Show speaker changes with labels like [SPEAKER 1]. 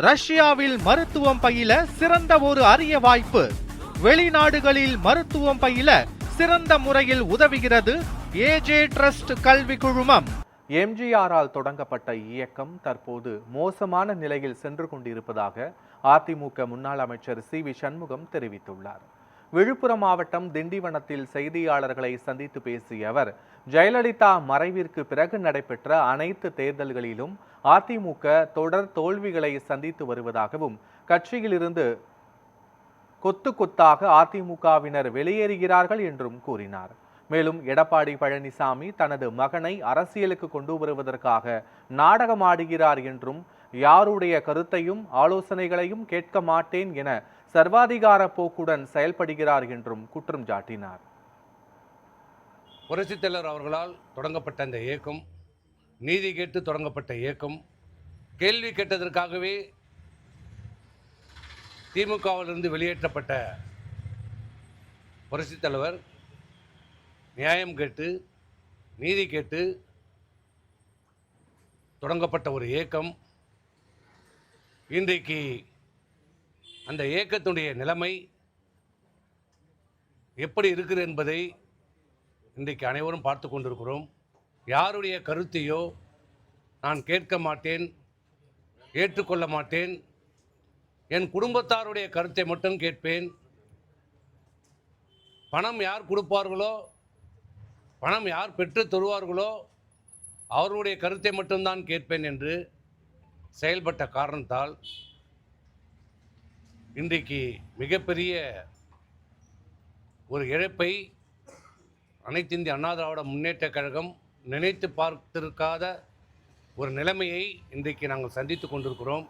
[SPEAKER 1] ரஷ்யாவில் மருத்துவம் பயில சிறந்த ஒரு அரிய வாய்ப்பு. வெளிநாடுகளில் மருத்துவம் பயில சிறந்த முறையில் உதவுகிறது ஏஜே ட்ரஸ்ட் கல்வி குழுமம். எம்ஜிஆரால் தொடங்கப்பட்ட இயக்கம் தற்போது மோசமான நிலையில் சென்று கொண்டிருப்பதாக அதிமுக முன்னாள் அமைச்சர் சி.வி. சண்முகம் தெரிவித்துள்ளார். விழுப்புரம் மாவட்டம் திண்டிவனத்தில் செய்தியாளர்களை சந்தித்து பேசிய அவர், ஜெயலலிதா மறைவிற்கு பிறகு நடைபெற்ற அனைத்து தேர்தல்களிலும் அதிமுக தொடர் தோல்விகளை சந்தித்து வருவதாகவும், கட்சியிலிருந்து கொத்து கொத்தாக அதிமுகவினர் வெளியேறுகிறார்கள் என்றும் கூறினார். மேலும் எடப்பாடி பழனிசாமி தனது மகனை அரசியலுக்கு கொண்டு வருவதற்காக நாடகமாடுகிறார் என்றும், யாருடைய கருத்தையும் ஆலோசனைகளையும் கேட்க மாட்டேன் என சர்வாதிகார போக்குடன் செயல்படுகிறார் என்றும் குற்றம் சாட்டினார்.
[SPEAKER 2] புரட்சித் தலைவர் அவர்களால் தொடங்கப்பட்ட அந்த இயக்கம், நீதி கேட்டு தொடங்கப்பட்ட இயக்கம், கேள்வி கேட்டதற்காகவே திமுகவிலிருந்து வெளியேற்றப்பட்ட புரட்சித் தலைவர் நியாயம் கேட்டு நீதி கேட்டு தொடங்கப்பட்ட ஒரு இயக்கம் இன்றைக்கு அந்த இயக்கத்துடைய நிலைமை எப்படி இருக்கிறது என்பதை இன்றைக்கு அனைவரும் பார்த்து கொண்டிருக்கிறோம். யாருடைய கருத்தையோ நான் கேட்க மாட்டேன், ஏற்றுக்கொள்ள மாட்டேன், என் குடும்பத்தாருடைய கருத்தை மட்டும் கேட்பேன், பணம் யார் கொடுப்பார்களோ, பணம் யார் பெற்று தருவார்களோ அவர்களுடைய கருத்தை மட்டும்தான் கேட்பேன் என்று செயல்பட்ட காரணத்தால் இன்றைக்கு மிகப்பெரிய ஒரு இழப்பை அனைத்து இந்திய அண்ணா திராவிட முன்னேற்றக் கழகம் நினைத்து பார்த்திருக்காத ஒரு நிலைமையை இன்றைக்கு நாங்கள் சந்தித்து கொண்டிருக்கிறோம்.